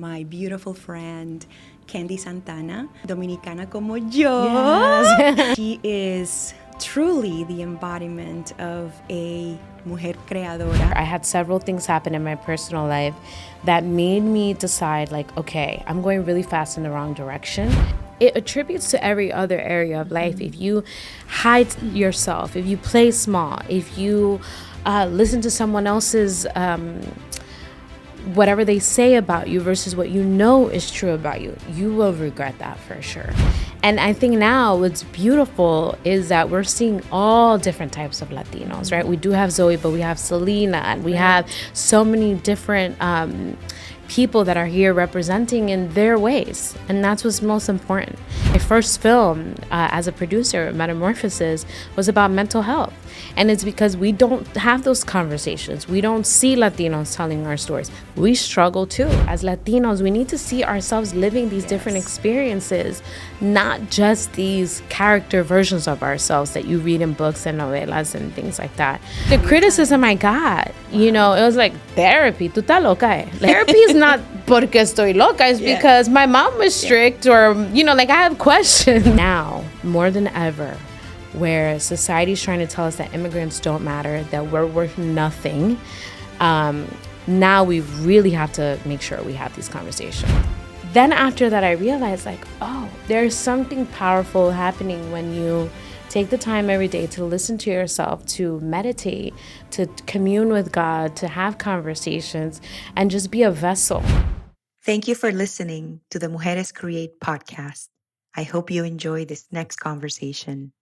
my beautiful friend, Candy Santana, Dominicana como yo. Yes. She is truly the embodiment of a mujer creadora. I had several things happen in my personal life that made me decide, like, okay, I'm going really fast in the wrong direction. It attributes to every other area of life. If you hide yourself, if you play small, if you listen to someone else's whatever they say about you versus what you know is true about you, you will regret that for sure. And I think now what's beautiful is that we're seeing all different types of Latinos, right? We do have Zoe, but we have Selena, and we have so many different people that are here representing in their ways, and that's what's most important. My first film as a producer, Metamorphosis, was about mental health, and it's because we don't have those conversations. We don't see Latinos telling our stories. We struggle too. As Latinos, we need to see ourselves living these different experiences, not just these character versions of ourselves that you read in books and novelas and things like that. The criticism I got, you know, it was like, therapy, tú estás loca, eh? Therapy is not porque estoy loca, it's because my mom was strict, or, you know, like I have questions. Now, more than ever, where society's trying to tell us that immigrants don't matter, that we're worth nothing, now we really have to make sure we have these conversations. Then after that, I realized, like, oh, there's something powerful happening when you take the time every day to listen to yourself, to meditate, to commune with God, to have conversations, and just be a vessel. Thank you for listening to the Mujeres Create podcast. I hope you enjoy this next conversation.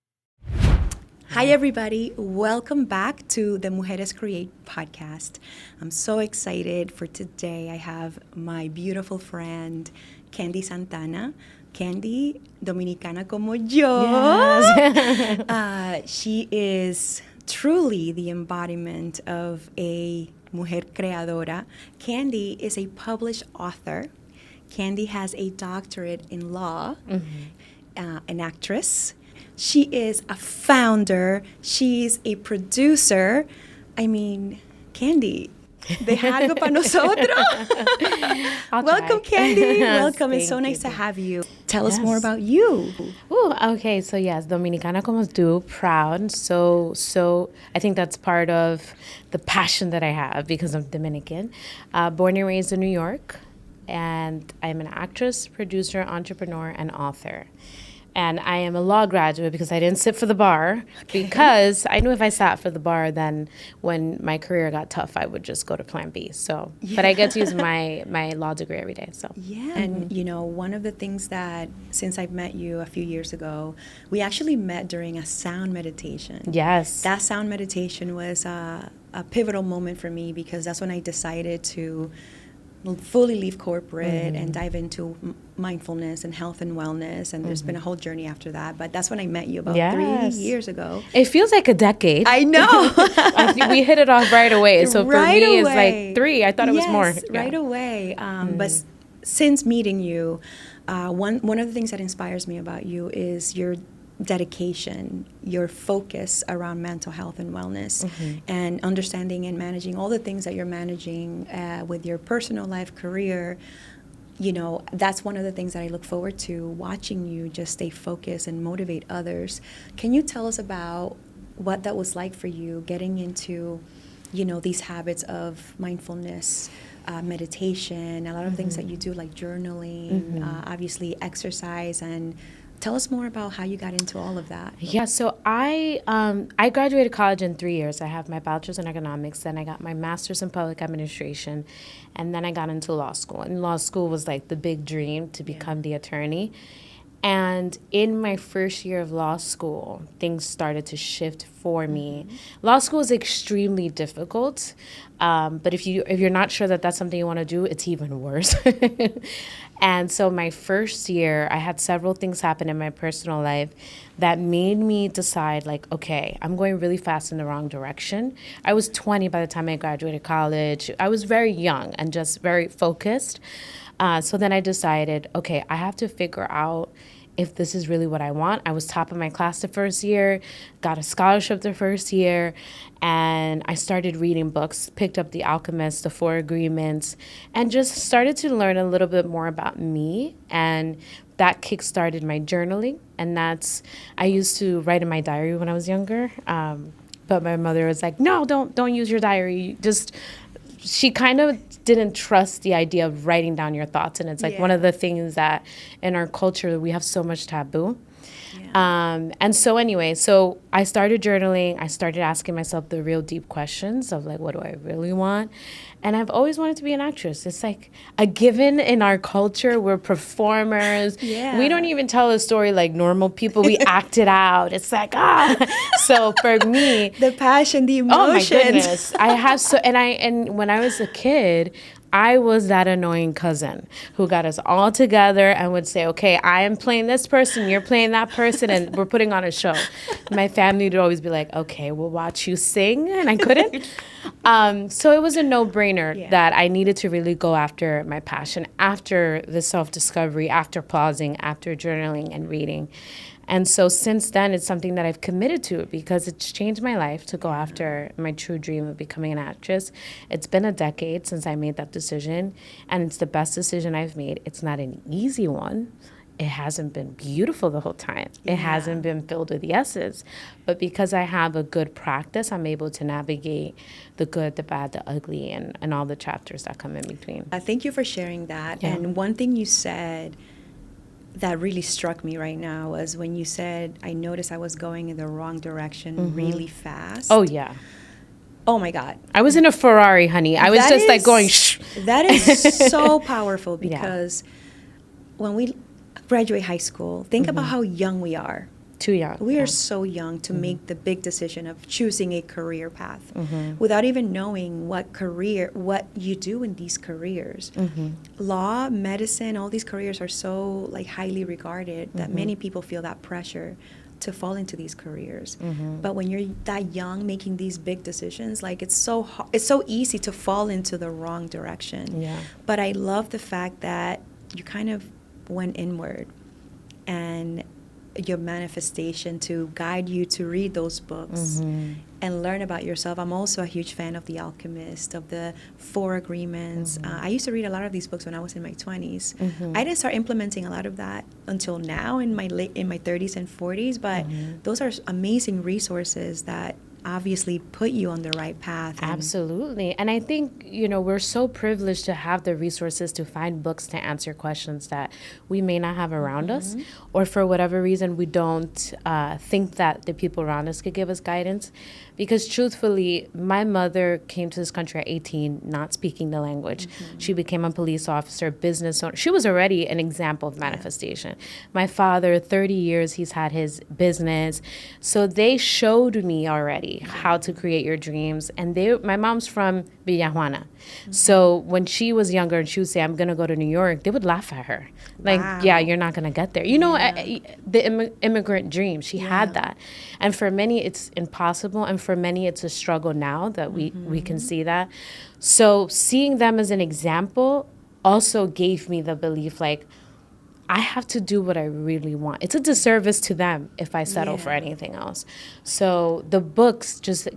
Hi, everybody. Welcome back to the Mujeres Create podcast. I'm so excited for today. I have my beautiful friend, Candy Santana. Candy, Dominicana como yo. Yes. She is truly the embodiment of a mujer creadora. Candy is a published author. Candy has a doctorate in law, an actress. She is a founder. She's a producer. I mean, Candy, deja algo para nosotros. Welcome, Candy. Welcome. It's so nice to have you. Tell us more about you. Ooh, okay, so yes, Dominicana como tú, proud. So I think that's part of the passion that I have because I'm Dominican. Born and raised in New York, and I'm an actress, producer, entrepreneur, and author. And I am a law graduate because I didn't sit for the bar, because I knew if I sat for the bar, then when my career got tough, I would just go to plan B. So, but I get to use my law degree every day. So And you know, one of the things that, since I've met you a few years ago, we actually met during a sound meditation. Yes. That sound meditation was a pivotal moment for me, because that's when I decided to fully leave corporate and dive into mindfulness and health and wellness, and there's been a whole journey after that, but that's when I met you about 3 years ago. It feels like a decade. I know. I think we hit it off right away. So for me, it's like 3. I thought it was more. Right away. But since meeting you, one of the things that inspires me about you is your dedication, your focus around mental health and wellness, and understanding and managing all the things that you're managing with your personal life, career. You know, that's one of the things that I look forward to, watching you just stay focused and motivate others. Can you tell us about what that was like for you, getting into, you know, these habits of mindfulness, meditation, a lot of things that you do, like journaling, obviously exercise, and tell us more about how you got into all of that. Yeah, so I graduated college in 3 years. I have my bachelor's in economics, then I got my master's in public administration, and then I got into law school. And law school was like the big dream, to become the attorney. And in my first year of law school, things started to shift for me. Law school is extremely difficult, but if you're not sure that that's something you want to do, it's even worse. And so my first year, I had several things happen in my personal life that made me decide, like, okay, I'm going really fast in the wrong direction. I was 20 by the time I graduated college. I was very young and just very focused. So then I decided, okay, I have to figure out if this is really what I want. I was top of my class the first year, got a scholarship the first year, and I started reading books, picked up The Alchemist, The Four Agreements, and just started to learn a little bit more about me. And that kickstarted my journaling. And I used to write in my diary when I was younger. But my mother was like, no, don't use your diary. She kind of didn't trust the idea of writing down your thoughts. And it's like one of the things that in our culture, we have so much taboo. Yeah. And so anyway, so I started journaling. I started asking myself the real deep questions of like, what do I really want? And I've always wanted to be an actress. It's like a given in our culture. We're performers. Yeah. We don't even tell a story like normal people. We act it out. It's like, So for me, the passion, the emotions. Oh my goodness. And when I was a kid, I was that annoying cousin who got us all together and would say, okay, I am playing this person, you're playing that person, and we're putting on a show. My family would always be like, okay, we'll watch you sing, and I couldn't. So it was a no-brainer that I needed to really go after my passion after the self-discovery, after pausing, after journaling and reading. And so since then, it's something that I've committed to because it's changed my life to go after my true dream of becoming an actress. It's been a decade since I made that decision, and it's the best decision I've made. It's not an easy one. It hasn't been beautiful the whole time. It hasn't been filled with yeses. But because I have a good practice, I'm able to navigate the good, the bad, the ugly, and all the chapters that come in between. Thank you for sharing that. Yeah. And one thing you said that really struck me right now was when you said, I noticed I was going in the wrong direction really fast. Oh, yeah. Oh, my God. I was in a Ferrari, honey. I was just like going, shh. That is so powerful because when we graduate high school, think about how young we are. Too young. We are so young to make the big decision of choosing a career path without even knowing what you do in these careers. Law, medicine, all these careers are so like highly regarded that many people feel that pressure to fall into these careers. But when you're that young making these big decisions, like it's so easy to fall into the wrong direction. Yeah. But I love the fact that you kind of went inward and your manifestation to guide you to read those books and learn about yourself. I'm also a huge fan of The Alchemist, of the Four Agreements. I used to read a lot of these books when I was in my 20s. I didn't start implementing a lot of that until now in my 30s and 40s, but those are amazing resources that obviously put you on the right path. Absolutely. And I think, we're so privileged to have the resources to find books to answer questions that we may not have around us, or for whatever reason, we don't think that the people around us could give us guidance. Because truthfully, my mother came to this country at 18, not speaking the language. She became a police officer, business owner. She was already an example of manifestation. My father, 30 years, he's had his business. So they showed me already how to create your dreams. And my mom's from Villajuana. So when she was younger and she would say, I'm going to go to New York, they would laugh at her. Like, yeah, you're not going to get there. The immigrant dream, she had that. And for many, it's impossible. And for many, it's a struggle now that we can see that. So seeing them as an example also gave me the belief, like, I have to do what I really want. It's a disservice to them if I settle for anything else. So the books just,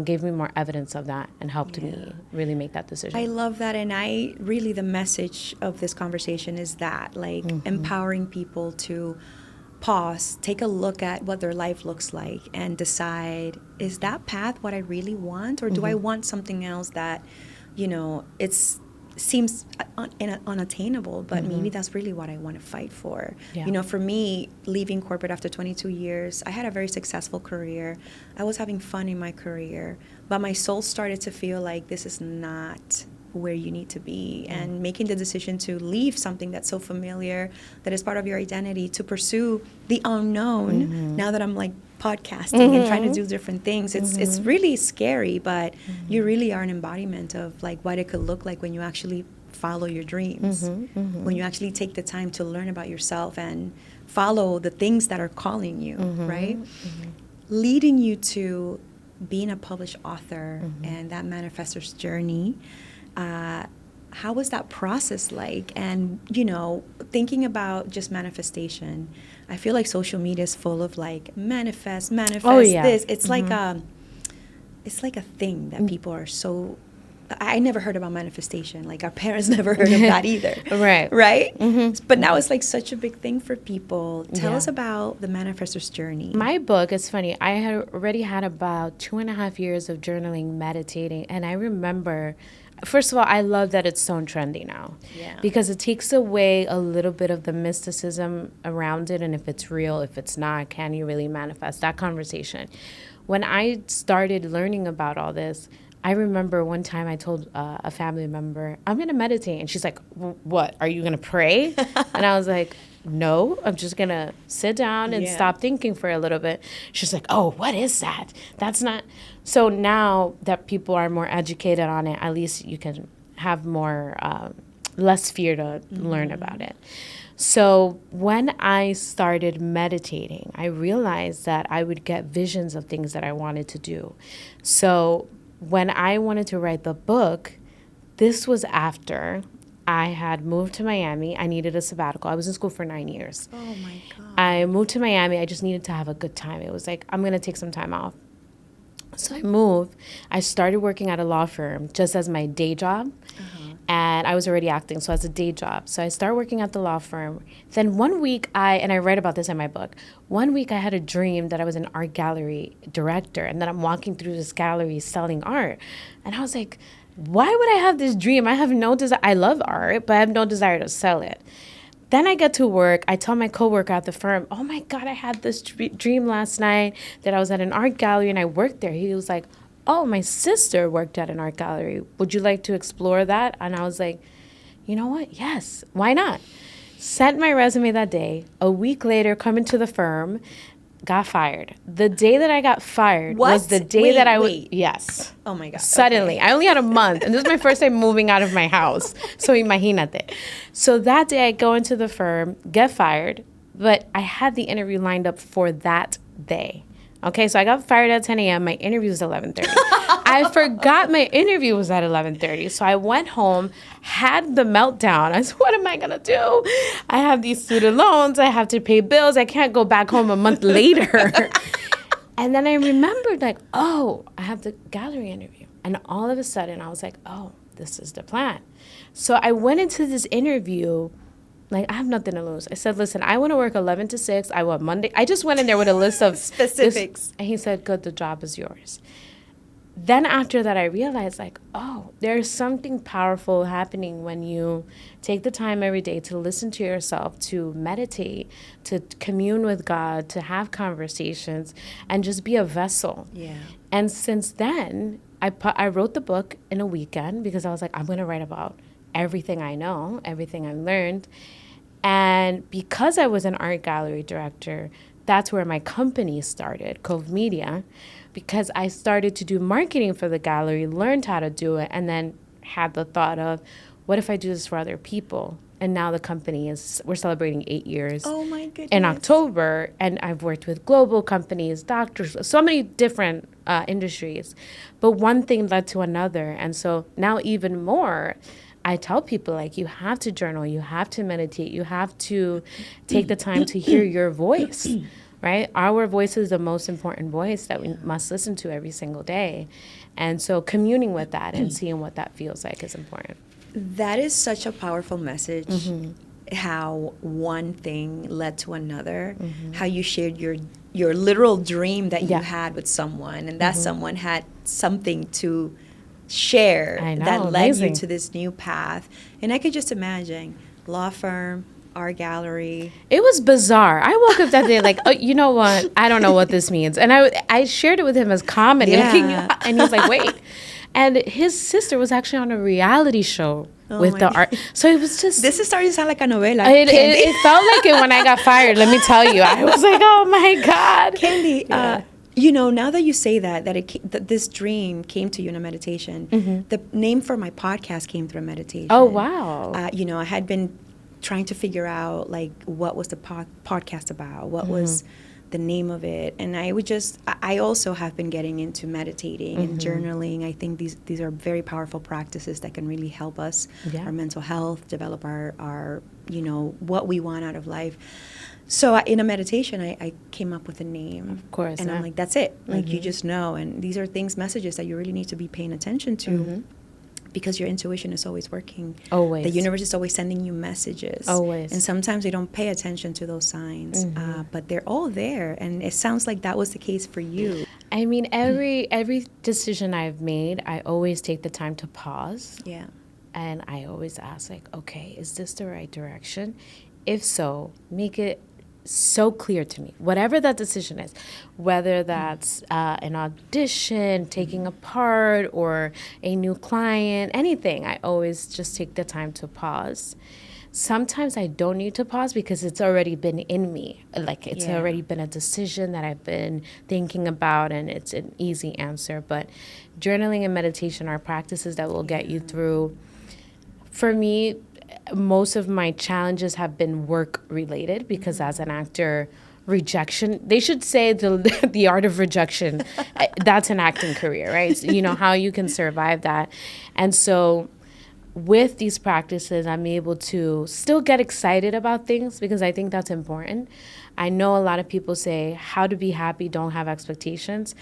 gave me more evidence of that and helped me really make that decision. I love that. And the message of this conversation is that, like, empowering people to pause, take a look at what their life looks like and decide, is that path what I really want? Or do I want something else that, seems unattainable, but maybe that's really what I want to fight for. Yeah. For me, leaving corporate after 22 years, I had a very successful career. I was having fun in my career, but my soul started to feel like this is not where you need to be, and making the decision to leave something that's so familiar, that is part of your identity, to pursue the unknown. Now that I'm like podcasting and trying to do different things, it's really scary, but you really are an embodiment of like what it could look like when you actually follow your dreams, when you actually take the time to learn about yourself and follow the things that are calling you, right? Leading you to being a published author and that manifestor's journey. how was that process like? And, thinking about just manifestation, I feel like social media is full of like manifest this. It's like a thing that people are so. I never heard about manifestation. Like our parents never heard of that either. Right? Mm-hmm. But now it's like such a big thing for people. Tell us about the manifestor's journey. My book, it's funny. I had already had about 2.5 years of journaling, meditating. And I remember, first of all, I love that it's so trendy now. Yeah. Because it takes away a little bit of the mysticism around it. And if it's real, if it's not, can you really manifest? That conversation. When I started learning about all this, I remember one time I told a family member, I'm going to meditate. And she's like, what? Are you going to pray? And I was like, no, I'm just going to sit down and stop thinking for a little bit. She's like, oh, what is that? That's not. So now that people are more educated on it, at least you can have more, less fear to learn about it. So when I started meditating, I realized that I would get visions of things that I wanted to do. So when I wanted to write the book, this was after I had moved to Miami. I needed a sabbatical. I was in school for 9 years. Oh, my God. I moved to Miami. I just needed to have a good time. It was like, I'm going to take some time off. So I moved. I started working at a law firm just as my day job. And I was already acting, so as a day job. So I started working at the law firm. Then one week and I write about this in my book, one week I had a dream that I was an art gallery director and that I'm walking through this gallery selling art. And I was like, why would I have this dream? I have no desire. I love art, but I have no desire to sell it. Then I get to work. I tell my coworker at the firm, oh my God, I had this dream last night that I was at an art gallery and I worked there. He was like, oh, my sister worked at an art gallery. Would you like to explore that? And I was like, you know what? Yes. Why not? Sent my resume that day. A week later, come into the firm, got fired. The day that I got fired was the day that I was. Yes. Oh my God. Suddenly. Okay. I only had a month. And this is my first time moving out of my house. So imagínate. So that day I go into the firm, get fired, but I had the interview lined up for that day. Okay, so I got fired at 10 a.m. My interview was 11:30. I forgot my interview was at 11:30. So I went home, had the meltdown. I said, what am I going to do? I have these student loans. I have to pay bills. I can't go back home a month later. And then I remembered, like, oh, I have the gallery interview. And all of a sudden, I was like, oh, this is the plan. So I went into this interview like, I have nothing to lose. I said, listen, I want to work 11 to 6. I want Monday. I just went in there with a list of specifics. And he said, good, the job is yours. Then after that, I realized, like, oh, there's something powerful happening when you take the time every day to listen to yourself, to meditate, to commune with God, to have conversations, and just be a vessel. Yeah. And since then, I wrote the book in a weekend because I was like, I'm going to write about everything I know, everything I learned. And because I was an art gallery director, that's where my company started, C.O.V.E Media, because I started to do marketing for the gallery, learned how to do it, and then had the thought of, what if I do this for other people? And now the company we're celebrating 8 years in October, and I've worked with global companies, doctors, so many different industries. But one thing led to another, and so now even more, I tell people, like, you have to journal, you have to meditate, you have to take the time to hear your voice, right? Our voice is the most important voice that we must listen to every single day. And so communing with that and seeing what that feels like is important. That is such a powerful message, how one thing led to another, how you shared your literal dream that you had with someone, and that someone had something to share that led you to this new path. And I could just imagine law firm, art gallery. It was bizarre. I woke up that day like, oh, you know what? I don't know what this means. And I shared it with him as comedy. Yeah. And he was like, wait. And his sister was actually on a reality show with the art. So it was just... This is starting to sound like a novela. It felt like it when I got fired, let me tell you. I was like, oh my God. Candy, you know, now that you say that this dream came to you in a meditation, the name for my podcast came through a meditation. Oh, wow. You know, I had been trying to figure out, like, what was the podcast about? What was the name of it. And I also have been getting into meditating and journaling. I think these are very powerful practices that can really help us, our mental health, develop our what we want out of life. So in a meditation, I came up with a name. Of course. And I'm like, that's it. Like, you just know. And these are messages that you really need to be paying attention to. Because your intuition is always working. Always. The universe is always sending you messages. Always. And sometimes we don't pay attention to those signs, but they're all there. And it sounds like that was the case for you. I mean, every decision I've made, I always take the time to pause. Yeah. And I always ask, like, okay, is this the right direction? If so, make it so clear to me, whatever that decision is, whether that's an audition, taking a part, or a new client, anything, I always just take the time to pause. Sometimes I don't need to pause because it's already been in me. Like, it's already been a decision that I've been thinking about, and it's an easy answer. But journaling and meditation are practices that will get you through. For me, most of my challenges have been work related because as an actor, rejection, they should say the art of rejection, that's an acting career, right? So, how you can survive that. And so with these practices, I'm able to still get excited about things because I think that's important. I know a lot of people say how to be happy, don't have expectations.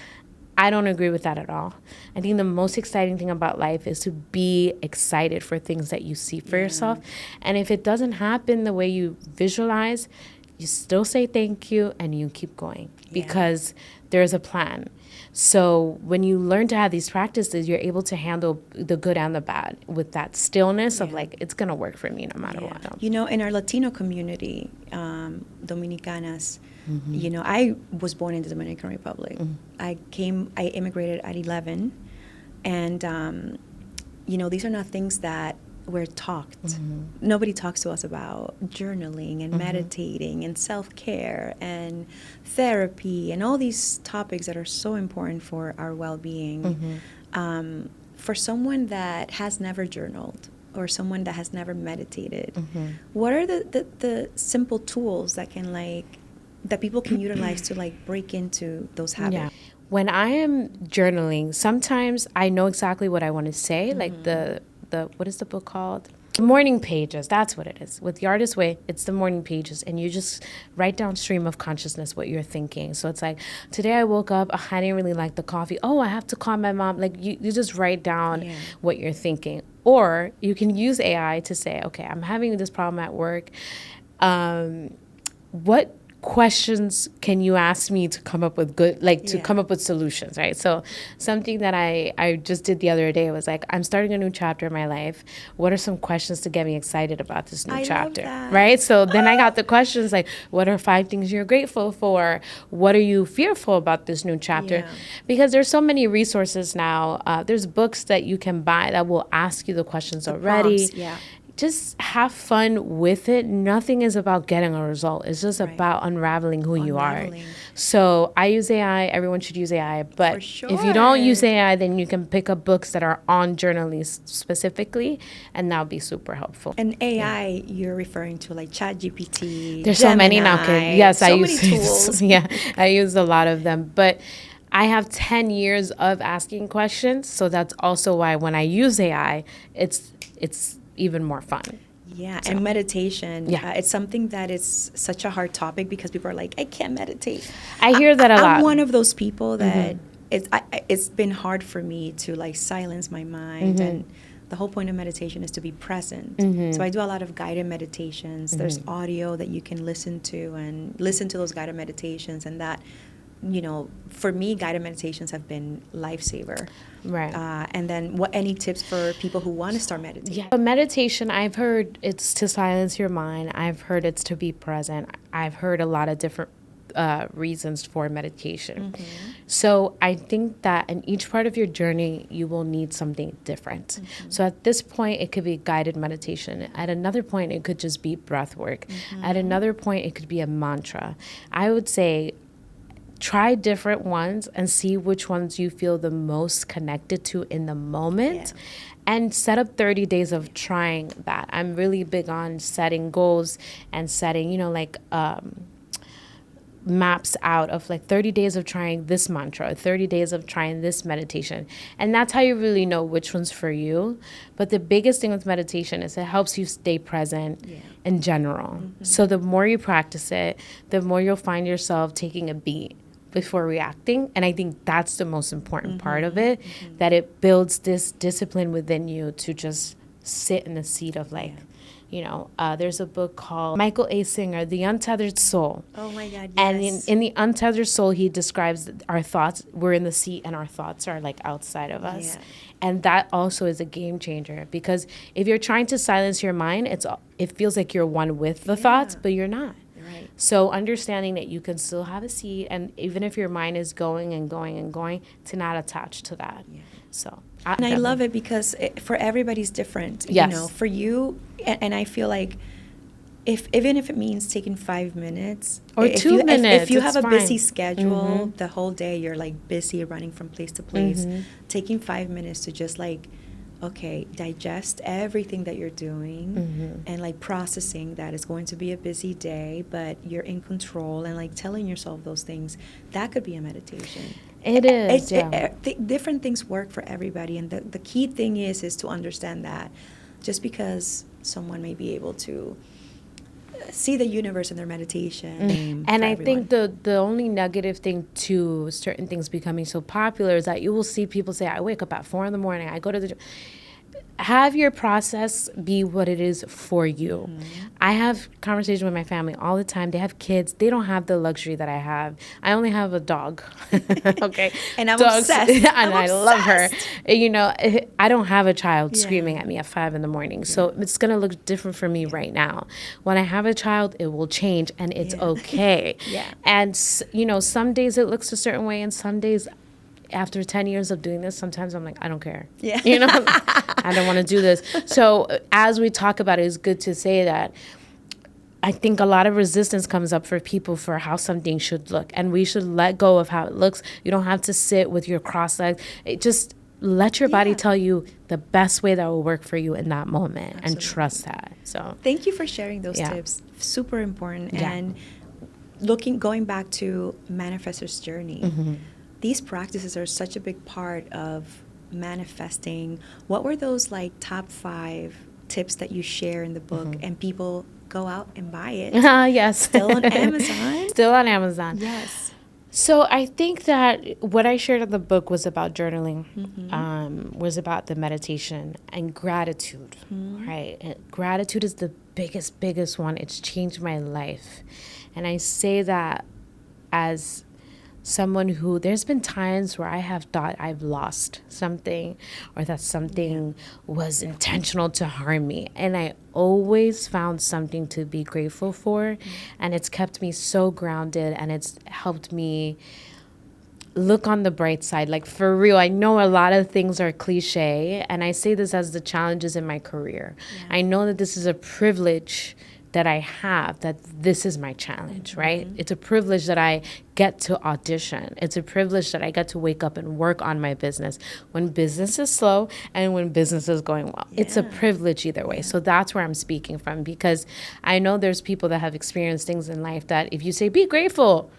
I don't agree with that at all. I think the most exciting thing about life is to be excited for things that you see for yourself. And if it doesn't happen the way you visualize, you still say thank you and you keep going because there's a plan. So when you learn to have these practices, you're able to handle the good and the bad with that stillness of like, it's going to work for me no matter what. In our Latino community, Dominicanas, I was born in the Dominican Republic. I immigrated at 11. And, these are not things that were talked. Nobody talks to us about journaling and meditating and self-care and therapy and all these topics that are so important for our well-being. For someone that has never journaled or someone that has never meditated, what are the simple tools that can that people can utilize to break into those habits? Yeah. When I am journaling, sometimes I know exactly what I want to say, like the what is the book called? The morning pages, that's what it is. With The Artist's Way, it's the morning pages, and you just write down stream of consciousness what you're thinking. So it's like, today I woke up, I didn't really like the coffee. Oh, I have to call my mom. Like, you just write down what you're thinking. Or you can use AI to say, okay, I'm having this problem at work. What questions can you ask me to come up with come up with solutions, right? So something that I just did the other day was like, I'm starting a new chapter in my life. What are some questions to get me excited about this new chapter, right? So then I got the questions like, what are 5 things you're grateful for? What are you fearful about this new chapter? Because there's so many resources now. There's books that you can buy that will ask you the questions already. Prompts, just have fun with it. Nothing is about getting a result. It's just about unraveling who you are. So I use AI. Everyone should use AI. But if you don't use AI, then you can pick up books that are on journaling specifically, and that'll be super helpful. And AI, you're referring to like ChatGPT, There's Gemini, so many now. Yes, so I many use tools. I use a lot of them. But I have 10 years of asking questions. So that's also why when I use AI, it's even more fun. And meditation. It's something that is such a hard topic because people are like, I can't meditate. I hear that a lot. I'm one of those people that it's been hard for me to silence my mind. And the whole point of meditation is to be present. So I do a lot of guided meditations. There's audio that you can listen to and listen to those guided meditations, and that, for me, guided meditations have been lifesaver. Right. And then any tips for people who want to start meditating? Yeah. Meditation, I've heard it's to silence your mind. I've heard it's to be present. I've heard a lot of different reasons for meditation. So I think that in each part of your journey, you will need something different. So at this point, it could be guided meditation. At another point, it could just be breath work. At another point, it could be a mantra. I would say, try different ones and see which ones you feel the most connected to in the moment, and set up 30 days of trying that. I'm really big on setting goals and setting, maps out of like 30 days of trying this mantra, 30 days of trying this meditation. And that's how you really know which one's for you. But the biggest thing with meditation is it helps you stay present in general. So the more you practice it, the more you'll find yourself taking a beat before reacting. And I think that's the most important part of it, that it builds this discipline within you to just sit in the seat of like, there's a book called Michael A. Singer, The Untethered Soul. Oh my God, yes. And in The Untethered Soul, he describes our thoughts, we're in the seat and our thoughts are like outside of us. Yeah. And that also is a game changer, because if you're trying to silence your mind, it feels like you're one with the thoughts, but you're not. Right. So understanding that you can still have a seat, and even if your mind is going and going and going, to not attach to that. Yeah. So, I love it because for everybody's different. Yes. For you, and I feel like even if it means taking 5 minutes or 2 minutes, if you have a busy schedule, the whole day you're like busy running from place to place, taking 5 minutes to just like, okay, digest everything that you're doing and like processing that it's going to be a busy day, but you're in control, and like telling yourself those things, that could be a meditation. It is, different things work for everybody, and the key thing is to understand that just because someone may be able to see the universe in their meditation. And I think the only negative thing to certain things becoming so popular is that you will see people say, I wake up at 4 a.m, I go to the gym. Have your process be what it is for you. I have conversations with my family all the time. They have kids. They don't have the luxury that I have. I only have a dog. Okay. And I'm obsessed. And I love her. I don't have a child screaming at me at 5 a.m. So it's going to look different for me right now. When I have a child, it will change, and it's okay. And, some days it looks a certain way, and some days after 10 years of doing this, sometimes I'm like, I don't care. I don't want to do this. So as we talk about it, it's good to say that I think a lot of resistance comes up for people for how something should look. And we should let go of how it looks. You don't have to sit with your crossed legs. Just let your body tell you the best way that will work for you in that moment. Absolutely. And trust that. So thank you for sharing those tips. Super important. And going back to Manifestor's journey, these practices are such a big part of manifesting. What were those like top 5 tips that you share in the book, and people go out and buy it? Yes. Still on Amazon? Still on Amazon. Yes. So I think that what I shared in the book was about journaling, was about the meditation and gratitude, right? And gratitude is the biggest one. It's changed my life. And I say that as someone who, there's been times where I have thought I've lost something, or that something was intentional to harm me. And I always found something to be grateful for. And it's kept me so grounded, and it's helped me look on the bright side. Like, for real, I know a lot of things are cliche, and I say this as the challenges in my career. I know that this is a privilege that I have, that this is my challenge, right? It's a privilege that I get to audition. It's a privilege that I get to wake up and work on my business when business is slow and when business is going well. It's a privilege either way. So that's where I'm speaking from, because I know there's people that have experienced things in life that if you say, be grateful,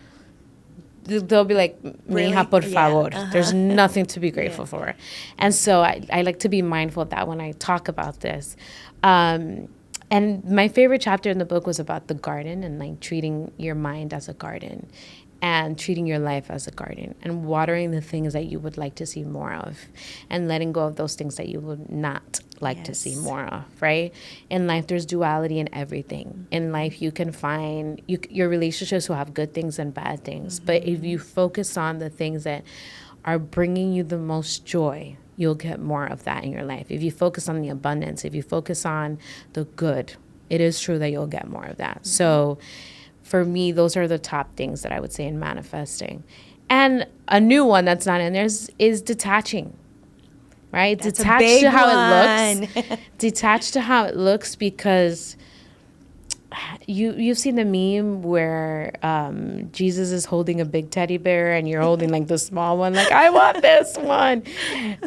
they'll be like, mija, por favor. There's nothing to be grateful for. And so I like to be mindful of that when I talk about this. And my favorite chapter in the book was about the garden, and like treating your mind as a garden, and treating your life as a garden, and watering the things that you would like to see more of, and letting go of those things that you would not like to see more of, right? In life, there's duality in everything. In life, you can find your relationships will have good things and bad things. But if you focus on the things that are bringing you the most joy, you'll get more of that in your life. If you focus on the abundance, if you focus on the good, it is true that you'll get more of that. So for me, those are the top things that I would say in manifesting. And a new one that's not in there is detaching, right? That's detached to how it looks. Detached to how it looks, because you've seen the meme where Jesus is holding a big teddy bear and you're holding like the small one. Like, I want this one.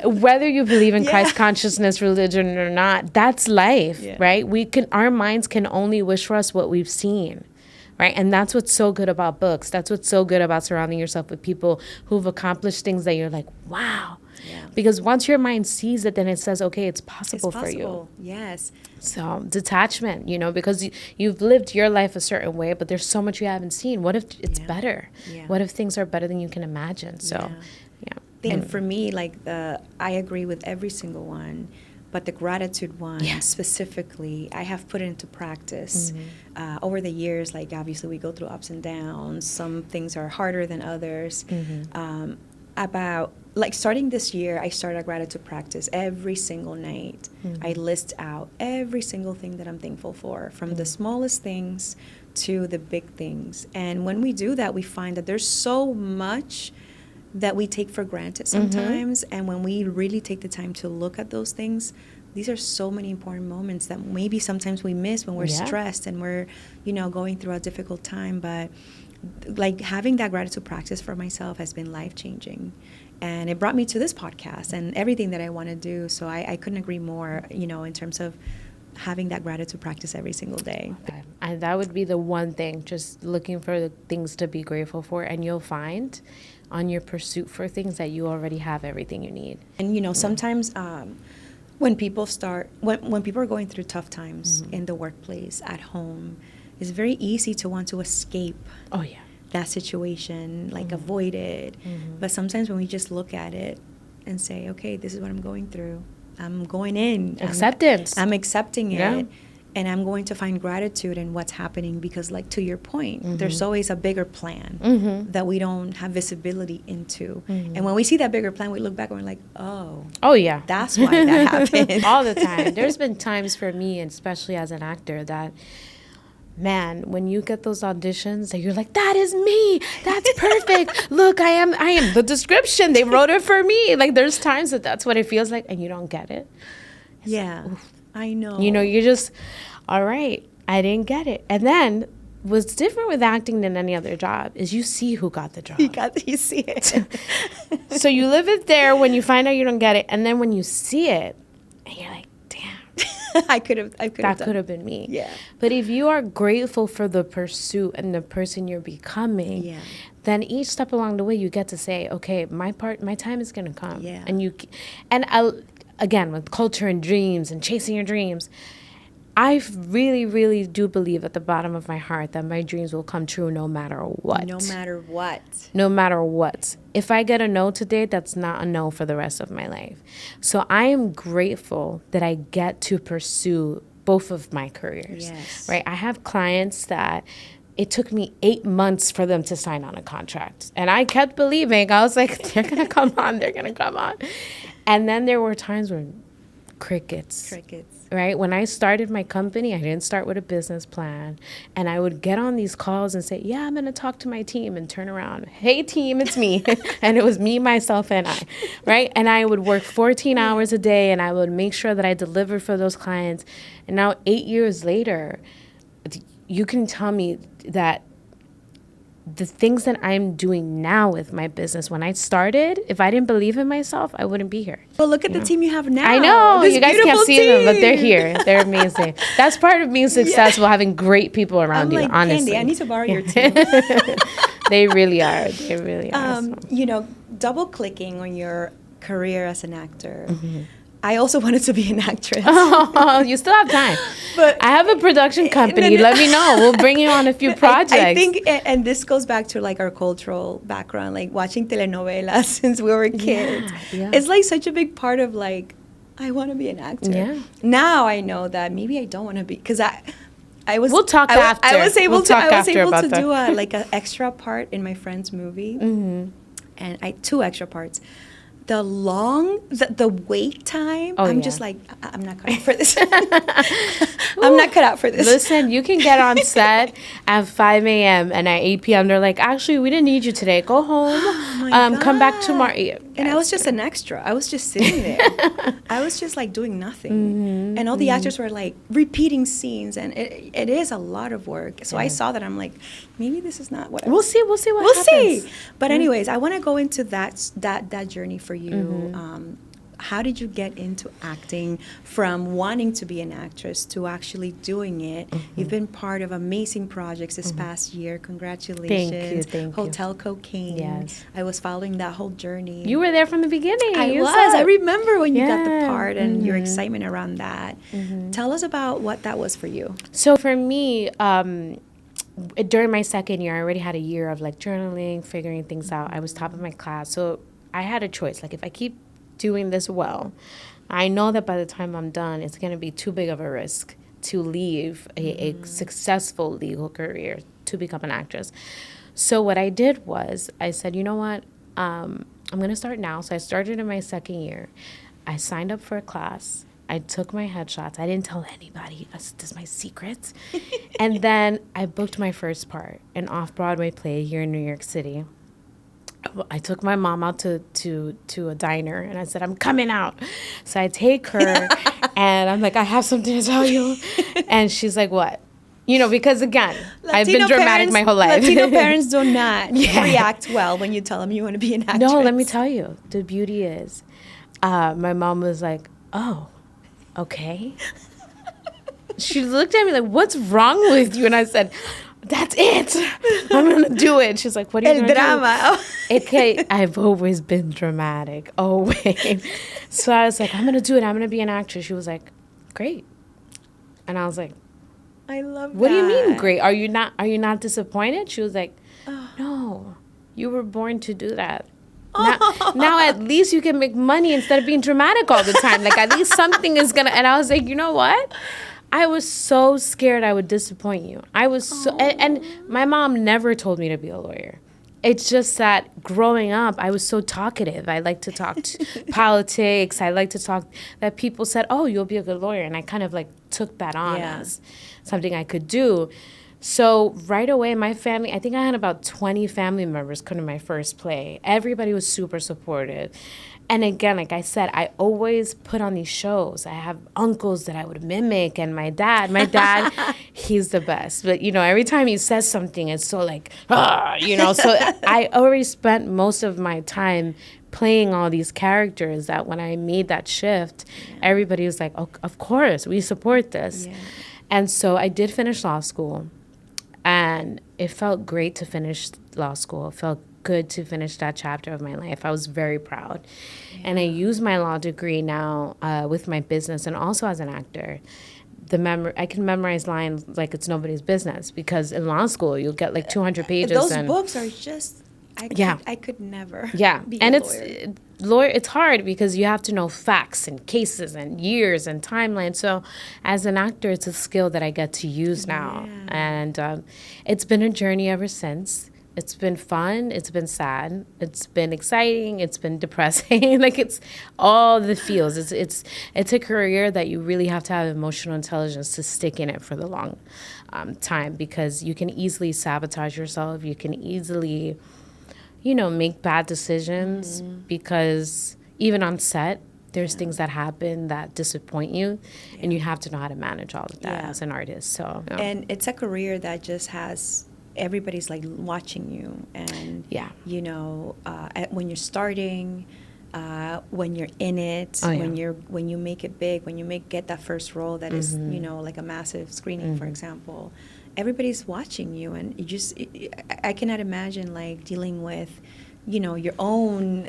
Whether you believe in Christ consciousness, religion or not, that's life, right? Our minds can only wish for us what we've seen. right? And that's what's so good about books. That's what's so good about surrounding yourself with people who've accomplished things that you're like, wow. Yeah. Because once your mind sees it, then it says, okay, it's possible for you. Yes. So detachment, because you've lived your life a certain way, but there's so much you haven't seen. What if it's better? Yeah. What if things are better than you can imagine? So, And for me, I agree with every single one, but the gratitude one specifically, I have put it into practice over the years. Like, obviously, we go through ups and downs. Some things are harder than others. Starting this year, I started a gratitude practice every single night. I list out every single thing that I'm thankful for, from the smallest things to the big things. And when we do that, we find that there's so much that we take for granted sometimes. And when we really take the time to look at those things, these are so many important moments that maybe sometimes we miss when we're stressed and we're, going through a difficult time. But having that gratitude practice for myself has been life-changing. And it brought me to this podcast and everything that I want to do. So I couldn't agree more, in terms of having that gratitude practice every single day. Okay. And that would be the one thing, just looking for the things to be grateful for. And you'll find on your pursuit for things that you already have everything you need. And, sometimes when people when people are going through tough times in the workplace, at home, it's very easy to want to escape. Oh, yeah. That situation, avoid it. But sometimes when we just look at it and say, okay, this is what I'm going through. I'm going in. Acceptance. I'm accepting it. And I'm going to find gratitude in what's happening because, to your point, there's always a bigger plan that we don't have visibility into. And when we see that bigger plan, we look back and we're like, oh, yeah, that's why that happened. All the time. There's been times for me, and especially as an actor, that, man, when you get those auditions that you're like, that is me, that's perfect. Look, I am the description. They wrote it for me. There's times that's what it feels like, and you don't get it. It's I know. You're just, all right, I didn't get it. And then what's different with acting than any other job is you see who got the job. You see it. So you live it there when you find out you don't get it. And then when you see it, and you're like, that could have been me. Yeah. But if you are grateful for the pursuit and the person you're becoming, then each step along the way you get to say, okay, my time is going to come. Yeah. Again, with culture and dreams and chasing your dreams, I really, really do believe at the bottom of my heart that my dreams will come true no matter what. No matter what. No matter what. If I get a no today, that's not a no for the rest of my life. So I am grateful that I get to pursue both of my careers. Yes. Right? I have clients that it took me 8 months for them to sign on a contract. And I kept believing. I was like, they're going to come on. They're going to come on. And then there were times when crickets. Right? When I started my company, I didn't start with a business plan. And I would get on these calls and say, yeah, I'm going to talk to my team, and turn around. Hey, team, it's me. And it was me, myself, and I. Right? And I would work 14 hours a day, and I would make sure that I delivered for those clients. And now 8 years later, you can tell me that the things that I'm doing now with my business, when I started, if I didn't believe in myself, I wouldn't be here. Well, look at the team you have now. I know. This you guys can't see them, but they're here. They're amazing. That's part of being successful, having great people around you, honestly. Candy, I need to borrow your team. They really are. They really are. Double clicking on your career as an actor, I also wanted to be an actress. Oh, you still have time. But I have a production company. Let me know. We'll bring you on a few projects. I think, and this goes back to our cultural background, watching telenovelas since we were kids. Yeah. It's such a big part of I want to be an actor. Yeah. Now I know that maybe I don't want to be, because I was. We'll talk after. I was able to do an extra part in my friend's movie, and two extra parts. The wait time, just I'm not cut out for this. I'm not cut out for this. Listen, you can get on set at 5 a.m. and at 8 p.m. they're like, actually, we didn't need you today. Go home. Come back tomorrow. And I was just an extra. I was just sitting there. I was just doing nothing. And all the actors were repeating scenes, and it is a lot of work. So I saw that. I'm like, maybe this is not what We'll see what happens. But anyways, I want to go into that journey for you. how did you get into acting from wanting to be an actress to actually doing it? You've been part of amazing projects this past year. Congratulations. Thank you. Hotel Cocaine. Yes. I was following that whole journey. You were there from the beginning. I remember when you got the part and your Mm-hmm. excitement around that. Tell us about what that was for you. So for me, during my second year, I already had a year of like journaling, figuring things out. I was top of my class. So I had a choice. Like if I keep doing this well, I know that by the time I'm done, it's going to be too big of a risk to leave a successful legal career to become an actress. So what I did was I said, you know what? I'm going to start now. So I started in my second year. I signed up for a class. I took my headshots. I didn't tell anybody. This is my secret. And then I booked my first part, an off-Broadway play here in New York City. I took my mom out to a diner, and I said, I'm coming out. So I take her, and I'm like, I have something to tell you. And she's like, what? You know, because again, I've been dramatic my whole life. Latino parents do not react well when you tell them you want to be an actress. No, let me tell you, the beauty is, my mom was like, oh, okay. She looked at me like, what's wrong with you? And I said, that's it. I'm going to do it. She's like, what are you going to do? Drama. Okay, I've always been dramatic, always. So I was like, I'm going to do it. I'm going to be an actress. She was like, great. And I was like, I love that. what do you mean great? Are you not disappointed? She was like, no, you were born to do that. Now at least you can make money instead of being dramatic all the time. Like at least something is going to, and I was like, you know what? I was so scared I would disappoint you. I was so, and my mom never told me to be a lawyer. It's just that growing up, I was so talkative. I like to talk politics. I like to talk, that people said, oh, you'll be a good lawyer. And I kind of like took that on as something I could do. So right away, my family, I think I had about 20 family members come to my first play. Everybody was super supportive. And again, like I said, I always put on these shows. I have uncles that I would mimic, and my dad, he's the best. But, you know, every time he says something, it's so like, you know. So I already spent most of my time playing all these characters that when I made that shift, everybody was like, oh, of course, we support this. Yeah. And so I did finish law school, and it felt great to finish law school. It felt good to finish that chapter of my life. I was very proud. Yeah. And I use my law degree now with my business and also as an actor. I can memorize lines like it's nobody's business, because in law school you'll get like 200 pages. Those books are just, I could never be a lawyer. It's hard because you have to know facts and cases and years and timelines. So as an actor, it's a skill that I get to use now. And it's been a journey ever since. It's been fun. It's been sad. It's been exciting. It's been depressing. Like it's all the feels. It's a career that you really have to have emotional intelligence to stick in it for the long time, because you can easily sabotage yourself. You can easily, make bad decisions because even on set, there's things that happen that disappoint you, and you have to know how to manage all of that as an artist. So, and it's a career that just has. Everybody's like watching you, and when you're starting, when you're in it, when you make it big, when you get that first role that is like a massive screening, for example, everybody's watching you, and I cannot imagine like dealing with your own,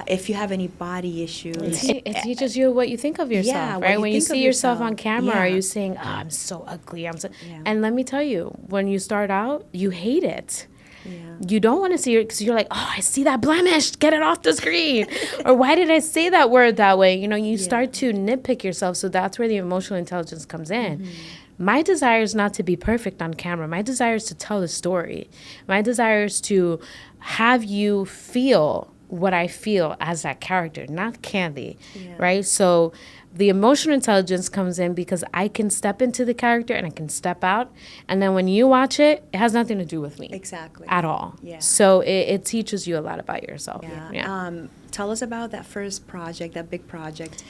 if you have any body issues. It teaches you what you think of yourself, right? When you see yourself on camera, are you saying, oh, I'm so ugly? And let me tell you, when you start out, you hate it. Yeah. You don't want to see it because you're like, oh, I see that blemish, get it off the screen. Or why did I say that word that way? You start to nitpick yourself. So that's where the emotional intelligence comes in. My desire is not to be perfect on camera. My desire is to tell a story. My desire is to have you feel what I feel as that character, not Candy, right? So the emotional intelligence comes in because I can step into the character and I can step out. And then when you watch it, it has nothing to do with me. Exactly. At all. Yeah. So it teaches you a lot about yourself. Yeah. Tell us about that first project, that big project.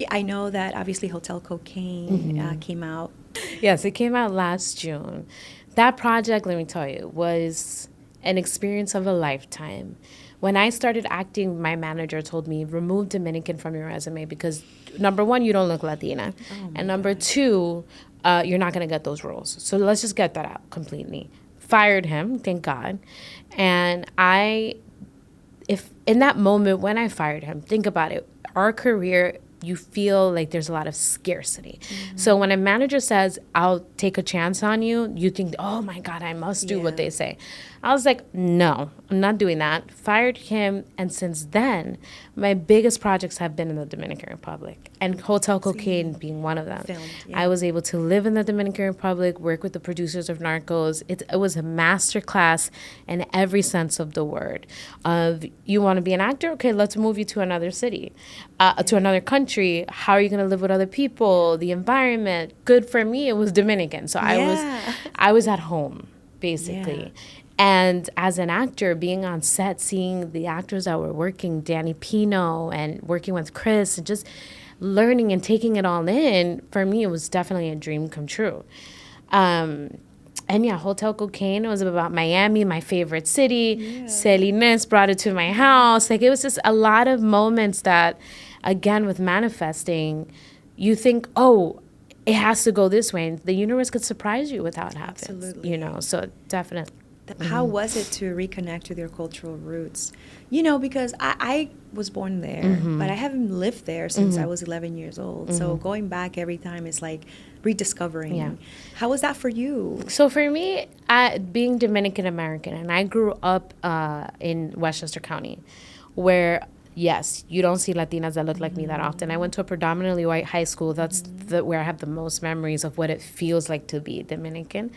I know that obviously Hotel Cocaine came out. Yes, it came out last June. That project, let me tell you, was an experience of a lifetime. When I started acting, my manager told me, remove Dominican from your resume because, number one, you don't look Latina. And number two, you're not going to get those roles. So let's just get that out completely. Fired him, thank God. And if in that moment when I fired him, think about it, our career, you feel like there's a lot of scarcity. So when a manager says, I'll take a chance on you, you think, oh my God, I must do what they say. I was like, no, I'm not doing that. Fired him. And since then, my biggest projects have been in the Dominican Republic, and Hotel Cocaine being one of them. I was able to live in the Dominican Republic, work with the producers of Narcos. It was a master class in every sense of the word. Of, you want to be an actor? Okay, let's move you to another city, to another country. How are you going to live with other people? The environment. Good for me, it was Dominican. So I was at home, basically. And as an actor, being on set, seeing the actors that were working, Danny Pino, and working with Chris, and just learning and taking it all in, for me, it was definitely a dream come true. And yeah, Hotel Cocaine, it was about Miami, my favorite city. Celines brought it to my house. Like, it was just a lot of moments that, again, with manifesting, you think, oh, it has to go this way. And the universe could surprise you with how it happens. Absolutely. You know, so definitely. How was it to reconnect with your cultural roots? You know, because I was born there, but I haven't lived there since I was 11 years old. So going back every time is like rediscovering. Yeah. How was that for you? So for me, being Dominican-American, and I grew up in Westchester County, where, yes, you don't see Latinas that look like me that often. I went to a predominantly white high school. That's where I have the most memories of what it feels like to be Dominican.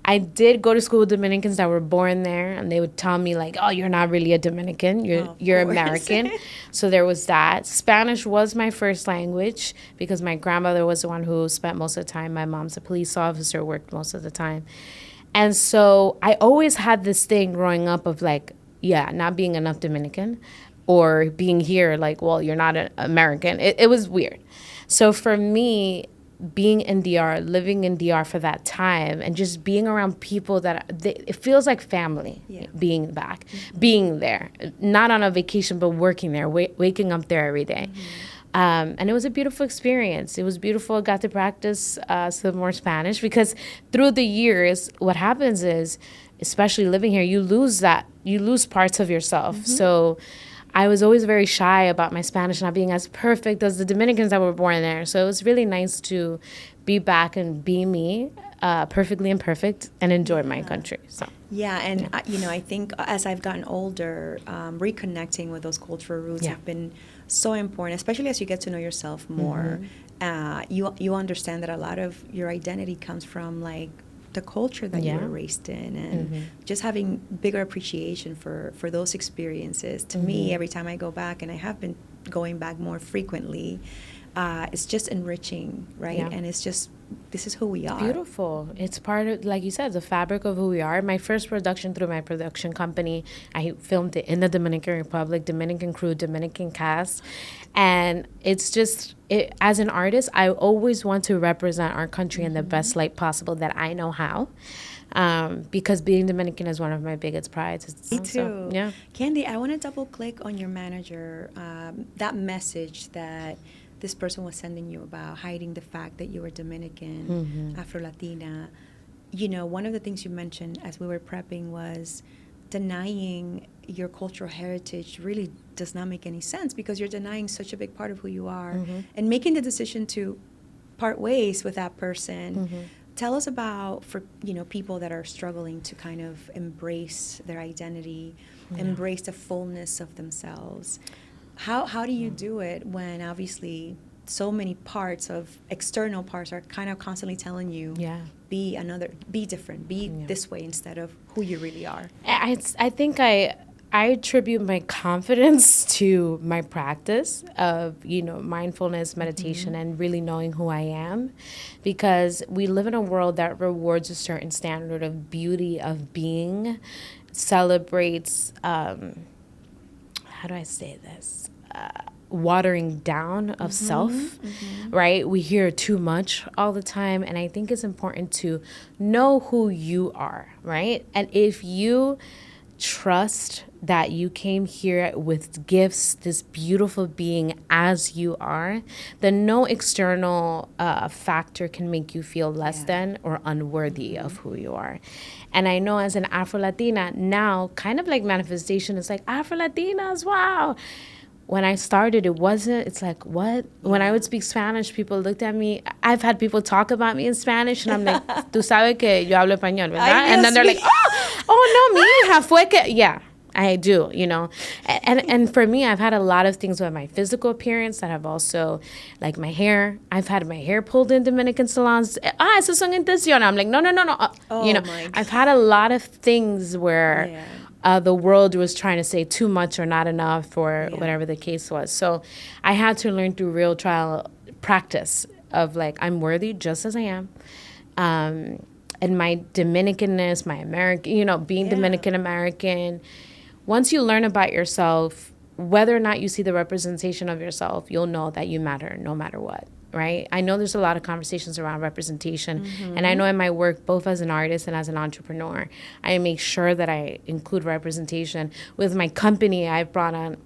I did go to school with Dominicans that were born there, and they would tell me, like, oh, you're not really a Dominican. You're American. So there was that. Spanish was my first language because my grandmother was the one who spent most of the time. My mom's a police officer, worked most of the time. And so I always had this thing growing up of, like, not being enough Dominican, or being here, like, well, you're not an American. It was weird. So for me, being in DR, living in DR for that time, and just being around people that, it feels like family, being back, being there, not on a vacation, but working there, waking up there every day. And it was a beautiful experience. It was beautiful. I got to practice some more Spanish, because through the years, what happens is, especially living here, you lose parts of yourself. So I was always very shy about my Spanish not being as perfect as the Dominicans that were born there. So it was really nice to be back and be me, perfectly imperfect, and enjoy my country. So and you know, I think as I've gotten older, reconnecting with those cultural roots have been so important, especially as you get to know yourself more. You understand that a lot of your identity comes from, like, the culture that you were raised in, and just having bigger appreciation for those experiences. To me, every time I go back, and I have been going back more frequently, it's just enriching, right? And it's just, this is who we are. Beautiful. It's part of, like you said, the fabric of who we are. My first production through my production company, I filmed it in the Dominican Republic, Dominican crew, Dominican cast. And it's just, as an artist, I always want to represent our country in the best light possible that I know how. Because being Dominican is one of my biggest prides. Me too. So, Candy, I want to double click on your manager, that message that this person was sending you about hiding the fact that you were Dominican, Afro-Latina. You know, one of the things you mentioned as we were prepping was denying your cultural heritage really does not make any sense, because you're denying such a big part of who you are, and making the decision to part ways with that person. Tell us about, for people that are struggling to kind of embrace their identity, embrace the fullness of themselves. How do you do it when obviously so many parts of external parts are kind of constantly telling you, be different, be this way instead of who you really are? I think I attribute my confidence to my practice of, mindfulness, meditation, and really knowing who I am, because we live in a world that rewards a certain standard of beauty of being, celebrates, how do I say this? Watering down of self, right? We hear too much all the time, and I think it's important to know who you are, right? And if you trust that you came here with gifts, this beautiful being as you are, then no external factor can make you feel less than or unworthy of who you are. And I know as an Afro-Latina, now kind of like manifestation is like, Afro-Latinas, wow. When I started, it's like, what? When I would speak Spanish, people looked at me. I've had people talk about me in Spanish, and I'm like, tú sabes que yo hablo español, ¿verdad? And then they're like, oh, no, mi hija fue que, yeah. I do, you know. And for me, I've had a lot of things with my physical appearance that have also, like my hair. I've had my hair pulled in Dominican salons. Esas son intenciones. I'm like, no. You know, I've had a lot of things where the world was trying to say too much or not enough or whatever the case was. So I had to learn through real trial practice of like, I'm worthy just as I am. And my Dominicanness, my American, you know, being Dominican-American. Once you learn about yourself, whether or not you see the representation of yourself, you'll know that you matter no matter what, right? I know there's a lot of conversations around representation, and I know in my work, both as an artist and as an entrepreneur, I make sure that I include representation. With my company, I've brought on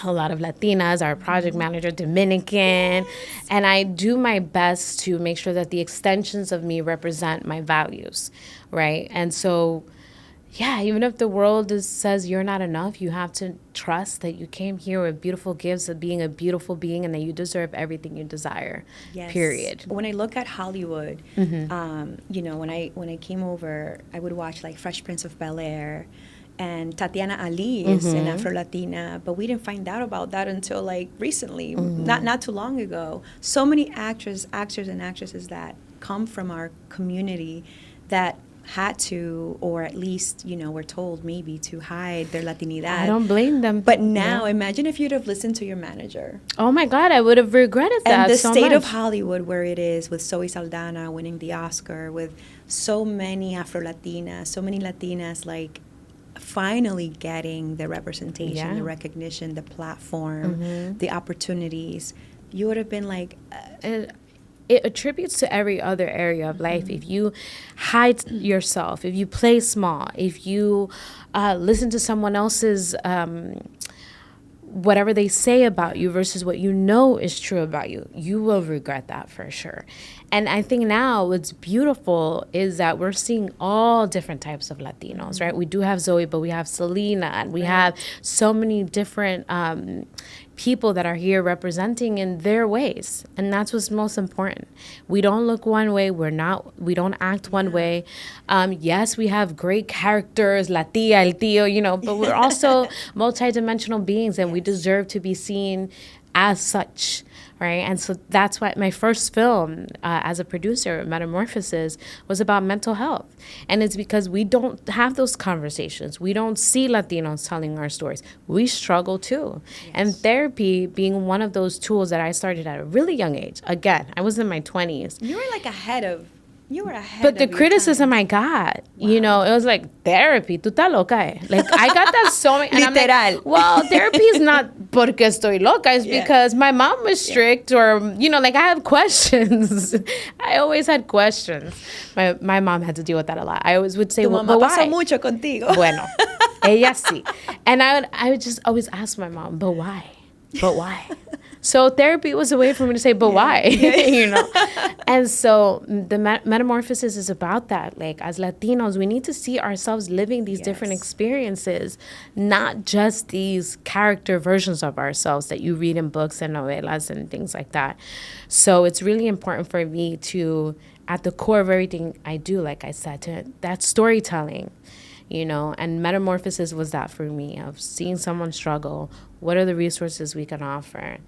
a lot of Latinas, our project manager, Dominican, and I do my best to make sure that the extensions of me represent my values, right? And so, yeah, even if the world says you're not enough, you have to trust that you came here with beautiful gifts of being a beautiful being and that you deserve everything you desire, period. When I look at Hollywood, you know, when I came over, I would watch like Fresh Prince of Bel-Air, and Tatiana Ali is an Afro-Latina, but we didn't find out about that until like recently, not too long ago. So many actors and actresses that come from our community that had to, or at least, you know, were told maybe to hide their Latinidad. I don't blame them. But now, imagine if you'd have listened to your manager. Oh my God, I would have regretted that And the so state much. of Hollywood where it is, with C.O.V.E. Saldana winning the Oscar, with so many Afro-Latinas, so many Latinas, like, finally getting the representation, the recognition, the platform, the opportunities, you would have been like... it attributes to every other area of life. If you hide yourself, if you play small, if you listen to someone else's whatever they say about you versus what you know is true about you, you will regret that for sure. And I think now what's beautiful is that we're seeing all different types of Latinos, right? We do have Zoe, but we have Selena, and we have so many different people that are here representing in their ways. And that's what's most important. We don't look one way. We don't act one way. Yes, we have great characters, la tía, el tío, you know, but we're also multidimensional beings, and we deserve to be seen as such, right? And so that's why my first film as a producer, Metamorphosis, was about mental health. And it's because we don't have those conversations. We don't see Latinos telling our stories. We struggle too. Yes. And therapy being one of those tools that I started at a really young age. Again, I was in my 20s. You were like ahead of But the criticism I got, you know, it was like, therapy, tú estás loca, eh? Like, I got that so many. And Literal. I'm like, well, therapy is not porque estoy loca. It's because my mom was strict, or, you know, like, I have questions. I always had questions. My mom had to deal with that a lot. I always would say, well, but why? Mucho contigo. Bueno, ella sí. And I would just always ask my mom, but why? But why? So therapy was a way for me to say, but why? You know? And so the Metamorphosis is about that. Like, as Latinos, we need to see ourselves living these different experiences, not just these character versions of ourselves that you read in books and novelas and things like that. So it's really important for me to, at the core of everything I do, like I said, to that storytelling. You know, and Metamorphosis was that for me, of seeing someone struggle. What are the resources we can offer?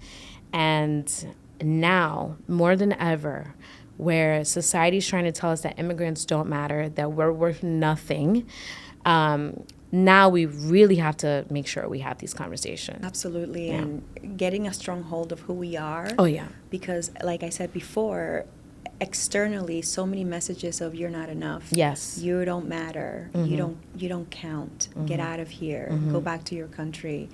And now, more than ever, where society's trying to tell us that immigrants don't matter, that we're worth nothing, now we really have to make sure we have these conversations. Absolutely. Yeah. And getting a strong hold of who we are. Oh, yeah. Because, like I said before, externally, so many messages of you're not enough. Yes. You don't matter. You don't count. Get out of here. Go back to your country.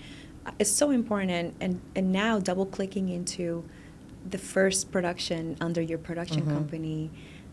It's so important. And now double clicking into the first production under your production company.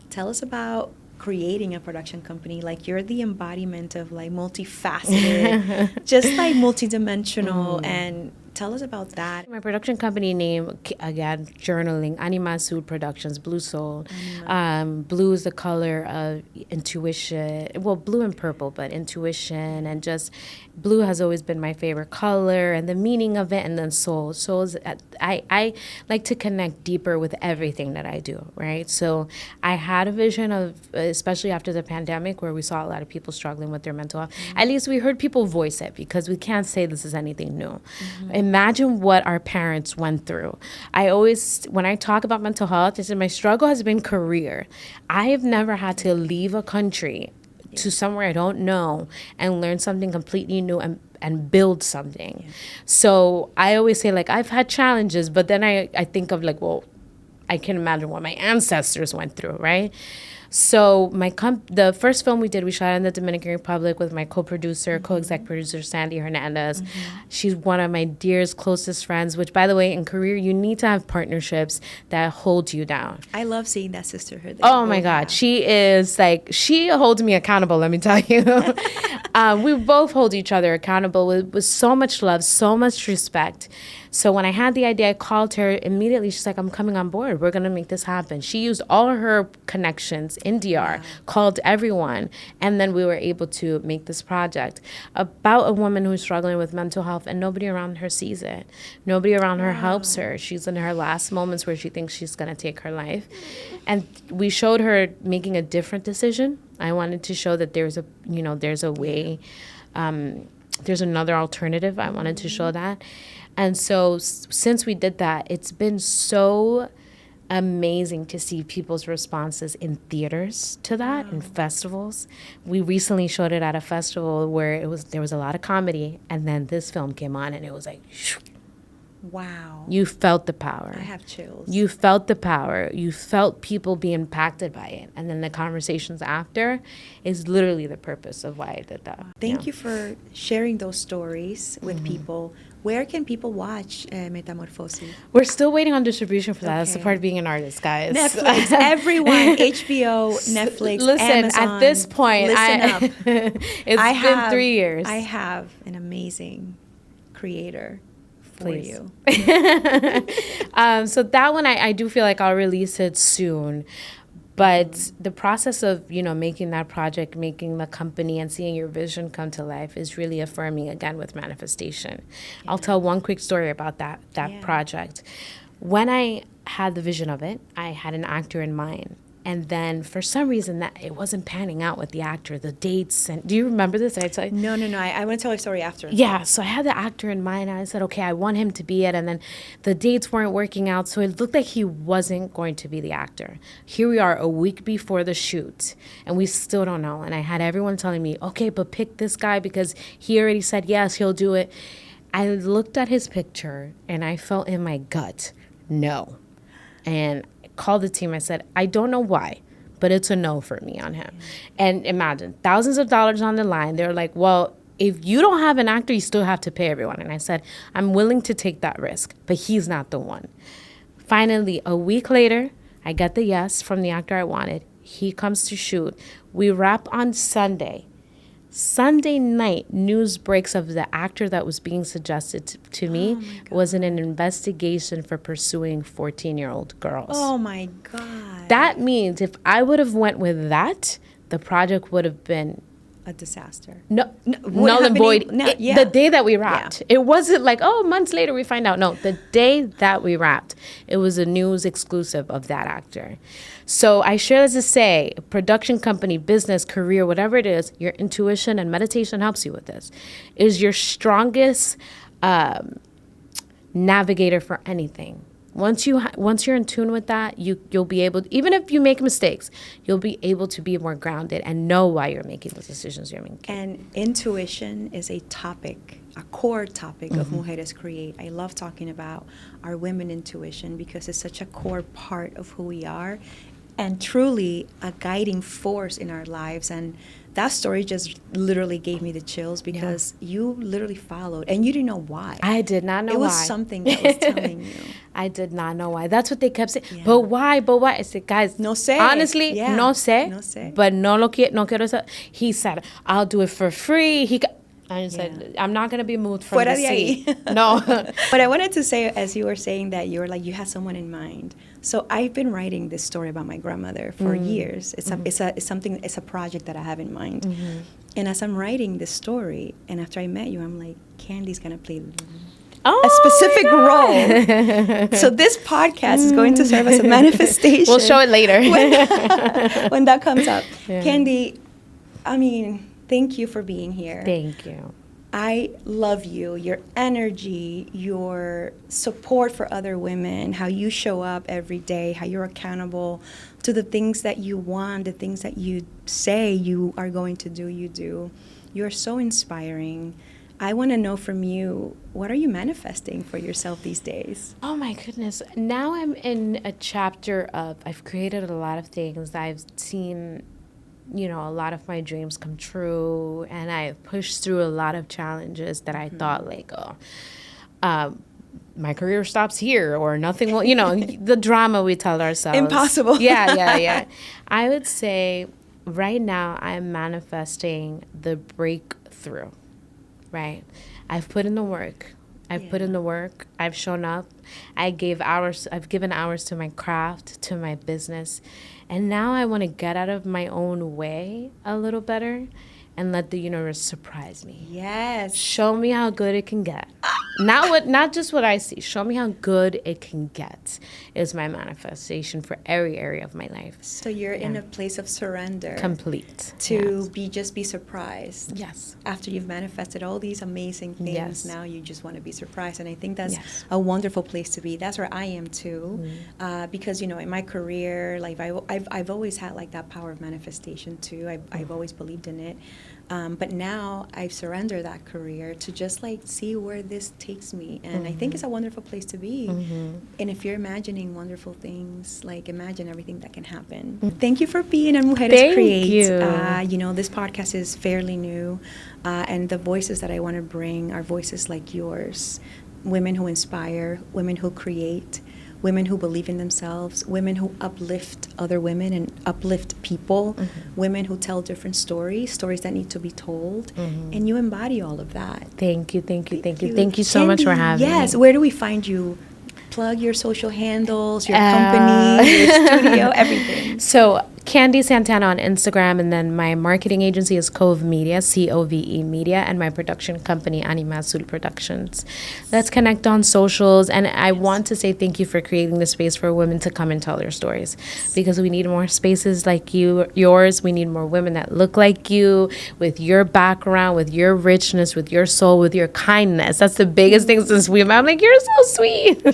Tell us about creating a production company. Like, you're the embodiment of like multifaceted, just like multidimensional. And tell us about that. My production company name, again, journaling, Ánima Azul Productions, Blue Soul. Blue is the color of intuition. Well, blue and purple, but intuition, and just blue has always been my favorite color, and the meaning of it, and then soul. Soul is, I like to connect deeper with everything that I do, right? So I had a vision of, especially after the pandemic, where we saw a lot of people struggling with their mental health. At least we heard people voice it, because we can't say this is anything new. Imagine what our parents went through. I always, when I talk about mental health, I said my struggle has been career. I have never had to leave a country to somewhere I don't know and learn something completely new and build something. So I always say, like, I've had challenges, but then I think of, like, well, I can imagine what my ancestors went through, right? So the first film we did, we shot in the Dominican Republic with my co-producer, co-exec producer, Sandy Hernandez. She's one of my dearest, closest friends, which, by the way, in career, you need to have partnerships that hold you down. I love seeing that sisterhood. Oh my God. She is like, she holds me accountable, let me tell you. We both hold each other accountable with so much love, so much respect. So when I had the idea, I called her immediately. She's like, I'm coming on board. We're going to make this happen. She used all her connections in DR, called everyone, and then we were able to make this project about a woman who's struggling with mental health, and nobody around her sees it. Nobody around her helps her. She's in her last moments where she thinks she's going to take her life. And we showed her making a different decision. I wanted to show that there's a way, there's another alternative. I wanted to show that. And so since we did that, it's been so amazing to see people's responses in theaters to that, in festivals. We recently showed it at a festival where there was a lot of comedy, and then this film came on, and it was like, shoo. Wow. You felt the power. I have chills. You felt the power. You felt people be impacted by it. And then the conversations after is literally the purpose of why I did that. Thank you for sharing those stories with people. Where can people watch Metamorphosis? We're still waiting on distribution for that. That's the part of being an artist, guys. Netflix, everyone, HBO, Netflix, listen, Amazon. At this point, listen up. It's been 3 years. I have an amazing creator for you. So that one, I do feel like I'll release it soon. But the process of, making that project, making the company, and seeing your vision come to life is really affirming, again, with manifestation. Yeah. I'll tell one quick story about that project. When I had the vision of it, I had an actor in mind. And then for some reason that it wasn't panning out with the actor, the dates. And do you remember this? I tell you? No. I want to tell a story after. Yeah. So I had the actor in mind, and I said, okay, I want him to be it. And then the dates weren't working out. So it looked like he wasn't going to be the actor. Here we are a week before the shoot, and we still don't know. And I had everyone telling me, okay, but pick this guy because he already said, yes, he'll do it. I looked at his picture and I felt in my gut, no. And called the team. I said, I don't know why, but it's a no for me on him. And imagine, thousands of dollars on the line. They're like, well, if you don't have an actor, you still have to pay everyone. And I said, I'm willing to take that risk, but he's not the one. Finally, a week later, I got the yes from the actor I wanted. He comes to shoot. We wrap on Sunday. Sunday night, news breaks of the actor that was being suggested to me was in an investigation for pursuing 14-year-old girls. Oh, my God. That means if I would have went with that, the project would have been a disaster. Null and void. The day that we wrapped. It wasn't like, months later we find out. No, the day that we wrapped, it was a news exclusive of that actor. So I share this to say, production company, business, career, whatever it is, your intuition and meditation helps you with this, is your strongest navigator for anything. Once you're in tune with that, you'll be able, even if you make mistakes, you'll be able to be more grounded and know why you're making the decisions you're making. And intuition is a core topic of Mujeres Create. I love talking about our women intuition because it's such a core part of who we are. and truly a guiding force in our lives. And that story just literally gave me the chills because you literally followed and you didn't know why. I did not know why. It was something that was telling you. I did not know why. That's what they kept saying. Yeah. But why? But why? I said, guys, no sé. Honestly, no sé. No sé. But no quiero saber. He said, I'll do it for free. I said, I'm not going to be moved from Fuera the de seat. ahí. No. But I wanted to say, as you were saying that, you were like, you had someone in mind. So I've been writing this story about my grandmother for years. It's a project that I have in mind. And as I'm writing this story, and after I met you, I'm like, Candy's going to play a specific role. So this podcast is going to serve as a manifestation. We'll show it later. when that comes up. Yeah. Candy, I mean, thank you for being here. Thank you. I love you, your energy, your support for other women, how you show up every day, how you're accountable to the things that you want, the things that you say you are going to do, you do. You're so inspiring. I want to know from you, what are you manifesting for yourself these days? Oh my goodness. Now I'm in a chapter of, I've created a lot of things. I've seen, a lot of my dreams come true, and I've pushed through a lot of challenges that I thought my career stops here or nothing will, the drama we tell ourselves. Impossible. Yeah. I would say right now I'm manifesting the breakthrough, right? I've put in the work. I've shown up. I've given hours to my craft, to my business. And now I want to get out of my own way a little better and let the universe surprise me. Yes. Show me how good it can get. Not just what I see. Show me how good it can get is my manifestation for every area of my life. So you're in a place of surrender. Complete. To be surprised. Yes. After you've manifested all these amazing things, now you just want to be surprised. And I think that's a wonderful place to be. That's where I am too. Because, in my career, like I've always had like that power of manifestation too. I've always believed in it. But now I've surrendered that career to just like see where this takes me. And I think it's a wonderful place to be. And if you're imagining wonderful things, like imagine everything that can happen. Thank you for being on Mujeres Create. You. This podcast is fairly new. And the voices that I want to bring are voices like yours. Women who inspire, women who create, women who believe in themselves, women who uplift other women and uplift people, women who tell different stories that need to be told, and you embody all of that. Thank you so much for having me. Yes, where do we find you? Plug your social handles, your company, your studio, everything. So Candy Santana on Instagram, and then my marketing agency is C.O.V.E Media, C-O-V-E Media, and my production company, Ánima Azul Productions. Let's connect on socials, and I want to say thank you for creating the space for women to come and tell their stories, because we need more spaces like yours. We need more women that look like you, with your background, with your richness, with your soul, with your kindness. That's the biggest thing since we met. I'm like, you're so sweet.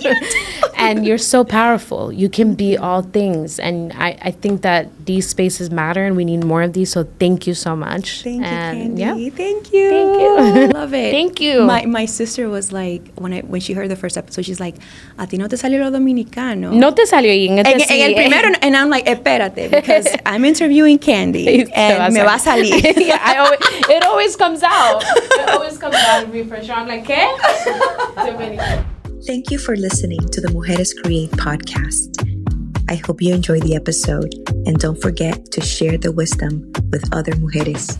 And you're so powerful. You can be all things, and I think that these spaces matter, and we need more of these. So thank you so much. Thank you, Candy. Yeah. Thank you. Thank you. Love it. Thank you. My sister was like, when she heard the first episode, she's like, "A ti no te salió lo dominicano." No te salió y en el primero, and I'm like, espérate, because I'm interviewing Candy, and me va a salir. It always comes out. It always comes out of me for sure. I'm like, ¿qué? Dominican. Thank you for listening to the Mujeres Create podcast. I hope you enjoyed the episode, and don't forget to share the wisdom with other mujeres.